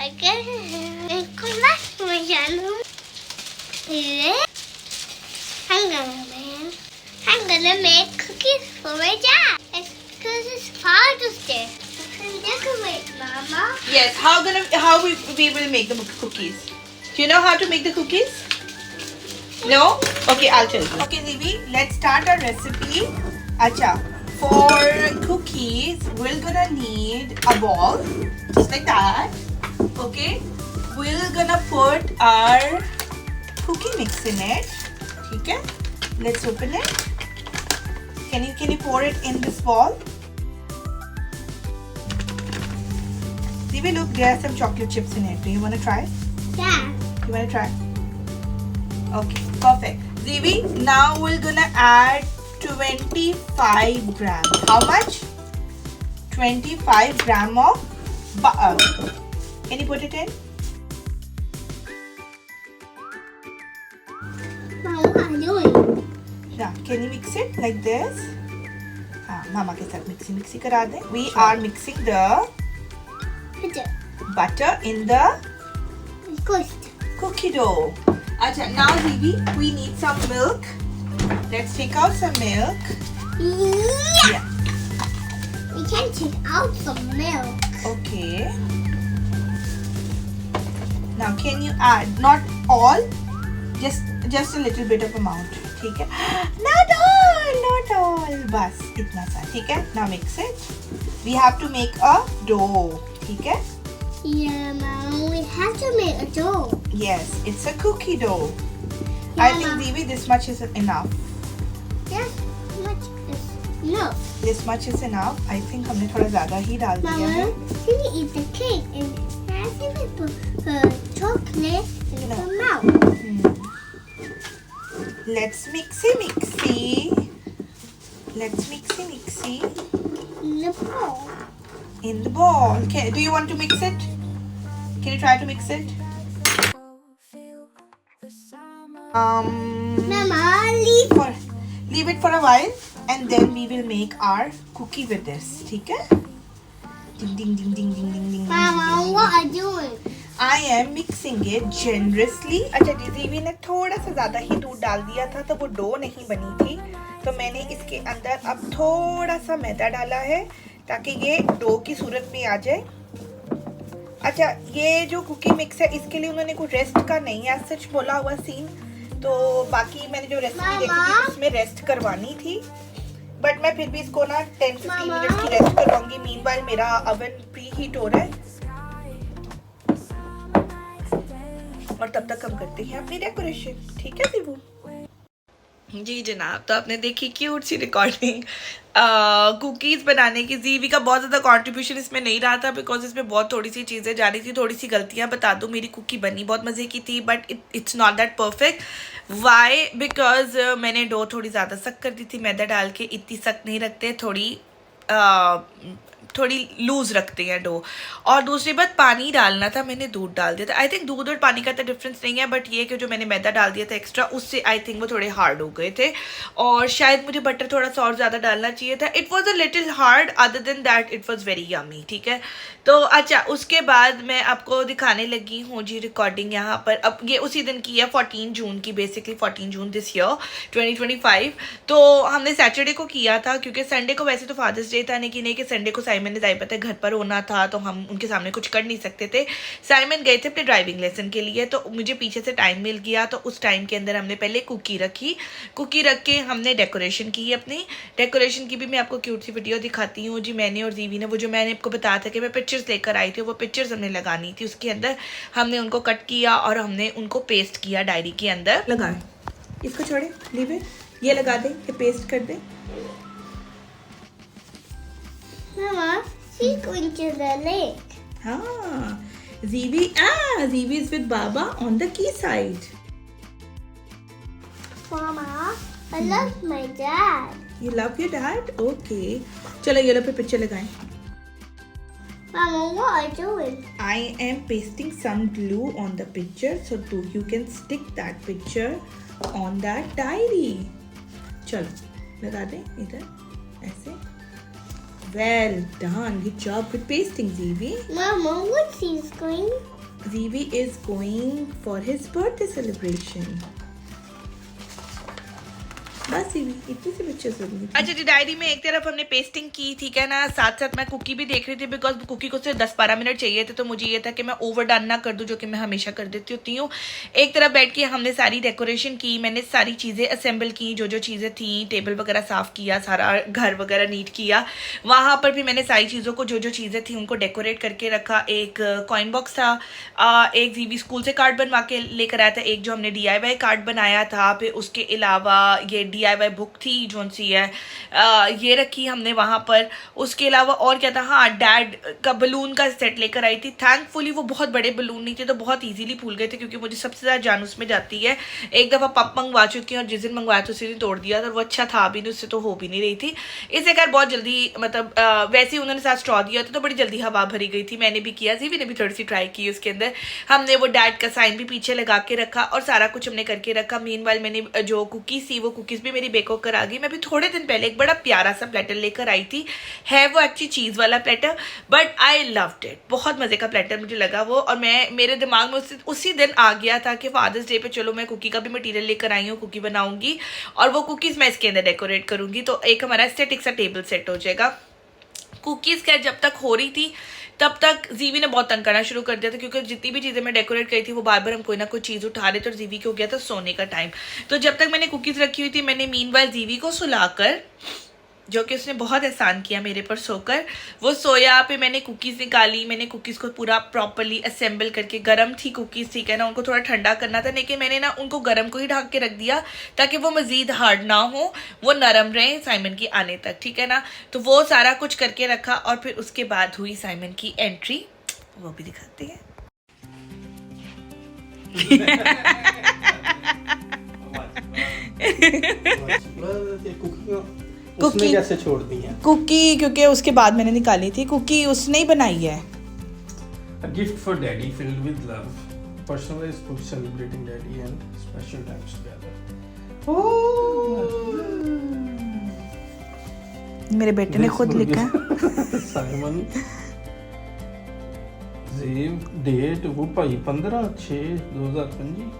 I'm gonna make cookies for my dad. It's because his father's day. I can decorate, Mama. Yes. How we will make the cookies? Do you know how to make the cookies? No? Okay, I'll tell you. Okay, Zivi, let's start our recipe. Acha, for cookies, we're gonna need a ball, just like that. Okay, we're gonna put our cookie mix in it. Okay, let's open it. Can you pour it in this ball? Zivi, look, there are some chocolate chips in it. Do you wanna try? Yeah. You wanna try? Okay, perfect. Zivi, now we're gonna add 25 grams. How much? 25 gram of butter. Can you put it in? Mama, what are you doing? Yeah. Can you mix it like this? हाँ, मामा के साथ mixie करा दें. We are mixing the butter in the cookie dough. Acha, now Zivi, we need some milk. Let's take out some milk. Yeah. We can take out some milk. Okay. Now can you add, not all, just a little bit of amount. ठीक है? Not all. बस इतना सा. ठीक है? Now mix it. We have to make a dough. ठीक है? Yeah, Mom, we have to make a dough. Yes, it's a cookie dough. Yeah, I think Zivi, this much is enough. Yeah, much is enough. This much is enough. I think हमने थोड़ा ज़्यादा ही डाल दिया है. Mama, can you eat the cake and have you put chocolate in the mouth? Let's mixy. Let's mixy. In the bowl. In the bowl. Okay, do you want to mix it? Can you try to mix it? Mama, Leave it for a while and then we will make our cookie with this. ठीक है? Ding ding ding ding ding ding ding. Mama, what are you doing? I am mixing it generously. अच्छा, Zivi ने थोड़ा सा ज़्यादा ही दूध डाल दिया था तो वो डो नहीं बनी थी, तो मैंने इसके अंदर अब थोड़ा सा मैदा डाला है ताकि ये डो की सूरत में आ जाए. अच्छा, ये जो कुकी मिक्स है इसके लिए उन्होंने कोई रेस्ट का नहीं है सच बोला हुआ सीन, तो बाकी मैंने जो रेसिपी देखी थी उसमें रेस्ट करवानी थी, बट मैं फिर भी इसको ना 10-15 मिनट की रेस्ट करवाऊंगी. मीनवाइल मेरा अवन प्री हीट हो रहा है और तब तक हम करते हैं अपनी डेकोरेशन. ठीक है शिवू? जी जनाब, तो आपने देखी क्यूट सी रिकॉर्डिंग कुकीज़ बनाने की. ज़ीवी का बहुत ज़्यादा कंट्रीब्यूशन इसमें नहीं रहा था बिकॉज इसमें बहुत थोड़ी सी चीज़ें जा रही थी. थोड़ी सी गलतियाँ बता दूँ, मेरी कुकी बनी बहुत मज़े की थी but it's not that perfect. Why? Because मैंने डो थोड़ी ज़्यादा सख्त कर दी थी मैदा डाल के. इतनी सख्त नहीं रखते, थोड़ी लूज़ रखते हैं डो. और दूसरी बात, पानी डालना था, मैंने दूध डाल दिया था. आई थिंक दूध और पानी का तो डिफरेंस नहीं है, बट ये कि जो मैंने मैदा डाल दिया था एक्स्ट्रा, उससे आई थिंक वो थोड़े हार्ड हो गए थे और शायद मुझे बटर थोड़ा सा और ज़्यादा डालना चाहिए था. It was a little hard, other than that it was very yummy. ठीक है, तो अच्छा, उसके बाद मैं आपको दिखाने लगी हूँ जी रिकॉर्डिंग यहाँ पर. अब ये उसी दिन की है, 14 जून की, बेसिकली 14 जून दिस ईयर 2025. तो हमने सैटरडे को किया था क्योंकि संडे को वैसे तो फादर्स डे था, लेकिन नहीं कि संडे को साइमन ने पता है घर पर होना था तो हम उनके सामने कुछ कर नहीं सकते थे. साइमन गए थे अपने ड्राइविंग लेसन के लिए, तो मुझे पीछे से टाइम मिल गया, तो उस टाइम के अंदर हमने पहले कुकी रख के हमने डेकोरेशन की. अपनी डेकोरेशन की भी मैं आपको क्यूट सी वीडियो दिखाती हूँ जी. मैंने और जीवी ने वो जो मैंने आपको बताया था कि मैं पिक्चर्स लेकर आई थी, वो पिक्चर्स हमने लगानी थी. उसके अंदर हमने उनको कट किया और हमने उनको पेस्ट किया डायरी के अंदर. लगाएं, इसको छोड़े, लीव इट, ये लगा दें, ये पेस्ट कर दें. Mama, she's going to the lake. हाँ, Zivi is with Baba on the quay side. Mama, I love my dad. You love your dad? Okay. चलो येलो पे पिक्चर लगाएं. Mama, what are you doing? I am pasting some glue on the picture so you can stick that picture on that diary. चलो लगा दें इधर ऐसे. Well done. Good job. Good pasting, Zivi. Mama, what's he going? Zivi is going for his birthday celebration. बस इतनी सी pictures होगी। अच्छा जी, diary में एक तरफ हमने पेस्टिंग की, ठीक है ना, साथ साथ मैं कुकी भी देख रही थी बिकॉज कुकी को सिर्फ 10-12 मिनट चाहिए थे, तो मुझे ये था कि मैं ओवर डन ना कर दूं, जो कि मैं हमेशा कर देती होती हूँ। एक तरफ बैठ के हमने सारी डेकोरेशन की, मैंने सारी चीज़ें असेंबल की, जो जो चीज़ें थी, टेबल वगैरह साफ़ किया, सारा घर वगैरह नीट किया। वहाँ पर भी मैंने सारी चीज़ों को, जो जो चीज़ें थी उनको डेकोरेट करके रखा। एक कॉइन बॉक्स था, एक जीवी स्कूल से कार्ड बनवा के लेकर आया था, एक जो हमने DIY कार्ड बनाया था, फिर उसके अलावा ये DIY बुक थी जो सी है, ये रखी हमने वहाँ पर। उसके अलावा और क्या था, हाँ, डैड का बलून का सेट लेकर आई थी। थैंकफुली वो बहुत बड़े बलून नहीं थे, तो बहुत इजीली भूल गए थे, क्योंकि मुझे सबसे ज़्यादा जान उसमें जाती है। एक दफ़ा पप मंगवा चुकी हूँ और जिस दिन मंगवाया तो उसी दिन तोड़ दिया था, वो अच्छा था भी नहीं, उससे तो हो भी नहीं रही थी। इससे खैर बहुत जल्दी, मतलब वैसे ही उन्होंने साथ स्ट्रॉ दिया था तो बड़ी जल्दी हवा भरी गई थी। मैंने भी किया, जीवी ने भी थोड़ी सी ट्राई की उसके अंदर। हमने वो डैड का साइन भी पीछे लगा के रखा और सारा कुछ हमने करके रखा। मीनवाइल मैंने जो कुकीज़ थी वो कुकीज़ भी मेरी बेको कर आ गई। मैं भी थोड़े दिन पहले एक बड़ा प्यारा सा प्लेटर लेकर आई थी, है वो एक्चुअली चीज़ वाला platter, but I loved it. बहुत मज़े का प्लेटर मुझे लगा वो, और मेरे दिमाग में उसी दिन आ गया था कि फादर्स डे पे चलो मैं कुकी का भी मटेरियल लेकर आई हूँ, कुकी बनाऊंगी और वो कुकीज़ मैं इसके अंदर डेकोरेट करूँगी, तो एक हमारा एस्थेटिक सा टेबल सेट हो जाएगा। कुकीज़ क्या जब तक हो रही थी तब तक जीवी ने बहुत तंग करना शुरू कर दिया था, क्योंकि जितनी भी चीज़ें मैं डेकोरेट करी थी वो बार बार हम कोई ना कोई चीज़ उठा रहे थे और जीवी को हो गया था सोने का टाइम। तो जब तक मैंने कुकीज़ रखी हुई थी, मैंने मीनवाइल जीवी को सुलाकर, जो कि उसने बहुत एहसान किया मेरे पर सोकर, वो सोया पे मैंने कुकीज़ निकाली। मैंने कुकीज़ को पूरा प्रॉपरली असेंबल करके, गरम थी कुकीज़, ठीक है ना, उनको थोड़ा ठंडा करना था, लेकिन मैंने ना उनको गरम को ही ढक के रख दिया ताकि वो मज़ीद हार्ड ना हो, वो नरम रहे साइमन की आने तक, ठीक है ना। तो वो सारा कुछ करके रखा और फिर उसके बाद हुई साइमन की एंट्री, वो भी दिखाते हैं। कुकी कैसे छोड़ दी है? कुकी क्योंकि उसके बाद मैंने निकाली थी, कुकी उसने ही बनाई है। A gift for daddy filled with love, personalized for celebrating daddy and special times together. मेरे बेटे ने खुद लिखा है। साइमन जेब डेट वो भाई 15/6/2025।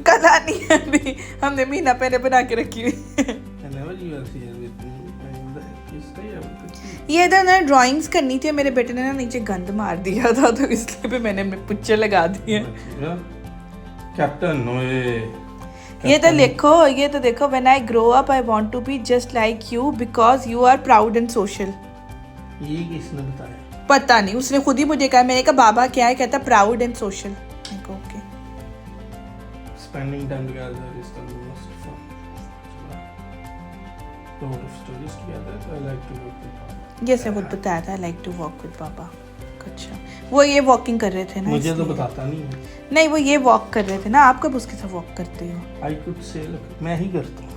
कल आनी है अभी, हमने महीना पहले बना के रखी हुई। ये तो ना ड्राइंग्स करनी थी, मेरे बेटे ने ना नीचे गंद मार दिया था, तो इसलिए भी मैंने पिक्चर लगा दी है। कैप्टन ये तो लिखो, ये तो देखो, when I grow up I want to be just like you because you are proud and social. ये किसने बताया? पता नहीं, उसने खुद ही मुझे कहा। मैंने कहा बाबा क्या है, कहता proud and social. Okay, spending time together is the most fun. Lot of stories together. I like to work with Papa. जैसे खुद बताया था, I like to walk with papa. अच्छा, वो ये वॉकिंग कर रहे थे ना? मुझे तो बताता नहीं है। नहीं, वो ये वॉक कर रहे थे ना, आप कब उसके साथ वॉक करते हो? I could say मैं ही करता हूँ।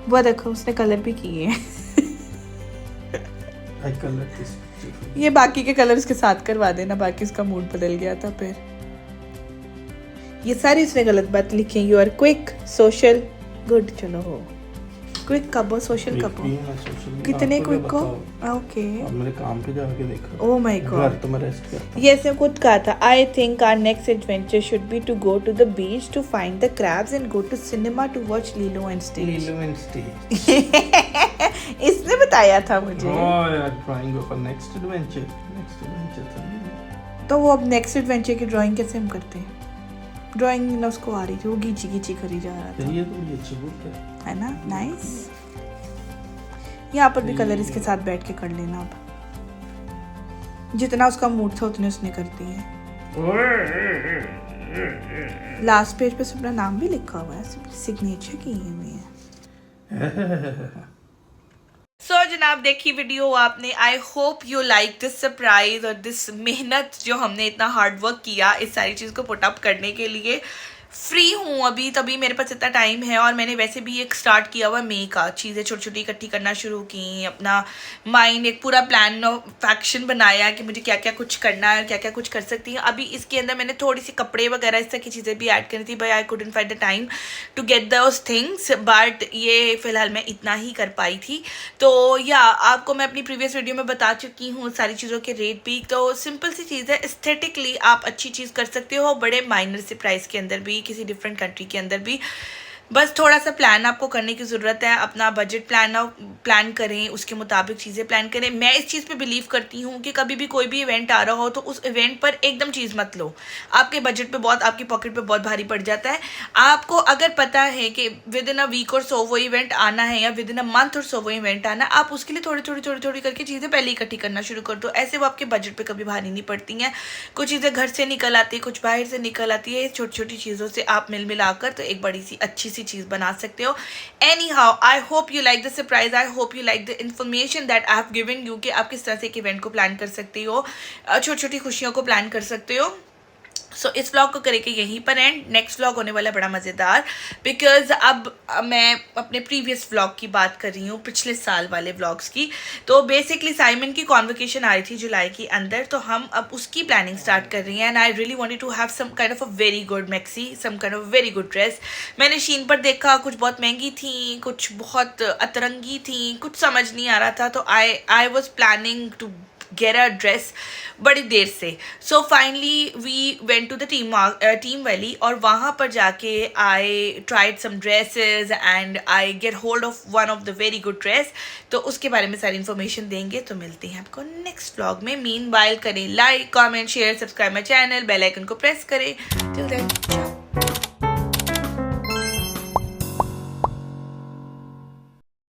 वो देखो उसने कलर भी किए हैं। I colored this picture. ये बाकी के कलर उसके साथ करवा देना, बाकी उसका मूड बदल गया था फिर। ये सारी उसने गलत बात लिखी है। You are quick, social, good. चलो हो क्विक कब हो, सोशल कब हो? कितने क्विक हो? ओके, अब मेरे काम पे जाके देखो। ओह माय गॉड, घर तो मैं रेस्ट करता हूँ। ये से खुद कहा था, I think our next adventure should be to go to the beach to find the crabs and go to cinema to watch Lilo and Stitch. Lilo and Stitch इसने बताया था मुझे। ओह यार, ड्राइंग फॉर नेक्स्ट एडवेंचर था। तो वो अब next adventure की ड्राइंग कैसे हम करते हैं? ड्राइंग ना उसको आ रही थी, वो गीची गीची करी जा रहा था। ये तो ये अच्छी बुक है ना, नाइस। यहाँ पर भी कलर इसके साथ बैठ के कर लेना। अब जितना उसका मूड था उतने उसने कर दिए। लास्ट पेज पे अपना नाम भी लिखा हुआ है, सिग्नेचर की हुई है। सो जनाब, देखी वीडियो आपने। I hope you like this surprise और दिस मेहनत जो हमने इतना हार्ड वर्क किया इस सारी चीज़ को पुट अप करने के लिए। फ्री हूँ अभी, तभी मेरे पास इतना टाइम है। और मैंने वैसे भी एक स्टार्ट किया हुआ मई का, चीज़ें छोटी छोटी इकट्ठी करना शुरू की, अपना माइंड एक पूरा प्लान ऑफ एक्शन बनाया कि मुझे क्या क्या कुछ करना है, क्या क्या कुछ कर सकती है। अभी इसके अंदर मैंने थोड़ी सी कपड़े वगैरह इस तरह की चीज़ें भी ऐड करनी थी, but I couldn't find the time to get those things, but ये फ़िलहाल मैं इतना ही कर पाई थी। तो या आपको मैं अपनी प्रीवियस वीडियो में बता चुकी हूँ सारी चीज़ों के रेट भी। तो सिंपल सी चीज़ है, एस्थेटिकली आप अच्छी चीज़ कर सकते हो बड़े माइनर से प्राइस के अंदर भी, किसी डिफरेंट कंट्री के अंदर भी। बस थोड़ा सा प्लान आपको करने की ज़रूरत है, अपना बजट प्लान करें, उसके मुताबिक चीज़ें प्लान करें। मैं इस चीज़ पे बिलीव करती हूँ कि कभी भी कोई भी इवेंट आ रहा हो तो उस इवेंट पर एकदम चीज़ मत लो, आपके बजट पे बहुत, आपकी पॉकेट पे बहुत भारी पड़ जाता है। आपको अगर पता है कि विद इन अ वीक और सो वो इवेंट आना है, या विद इन अ मंथ और सो वो इवेंट आना, आप उसके लिए थोड़ी करके चीज़ें पहले इकट्ठी करना शुरू कर दो। ऐसे वो आपके बजट पे कभी भारी नहीं पड़ती हैं। कुछ चीज़ें घर से निकल आती है, कुछ बाहर से निकल आती है, छोटी छोटी चीज़ों से आप मिलाकर तो एक बड़ी सी अच्छी सी चीज़ बना सकते हो। Any how, I hope you like the surprise, I hope you like the information that I have given you कि आप किस तरह से एक इवेंट को प्लान कर सकते हो, छोटी छोटी खुशियों को प्लान कर सकते हो। सो इस व्लॉग को करेंगे यहीं पर एंड। नेक्स्ट व्लॉग होने वाला है बड़ा मज़ेदार, बिकॉज अब मैं अपने प्रीवियस व्लॉग की बात कर रही हूँ, पिछले साल वाले व्लॉग्स की। तो बेसिकली साइमन की कॉन्वोकेशन आ रही थी जुलाई के अंदर, तो हम अब उसकी प्लानिंग स्टार्ट कर रही हैं। And I really wanted to have some kind of a very good maxi, some kind of very good dress. मैंने शीन पर देखा, कुछ बहुत महंगी थी, कुछ बहुत अतरंगी थी, कुछ समझ नहीं आ रहा था। तो I was planning to get a dress बड़ी देर से। So finally we went to the Team Valley, और वहाँ पर जाके I tried some dresses and I get hold of one of the very good dress. तो उसके बारे में सारी इन्फॉर्मेशन देंगे। तो मिलते हैं आपको नेक्स्ट व्लॉग में। मीनवाइल करें like, comment, share, subscribe my channel, bell icon को प्रेस करें। Till then.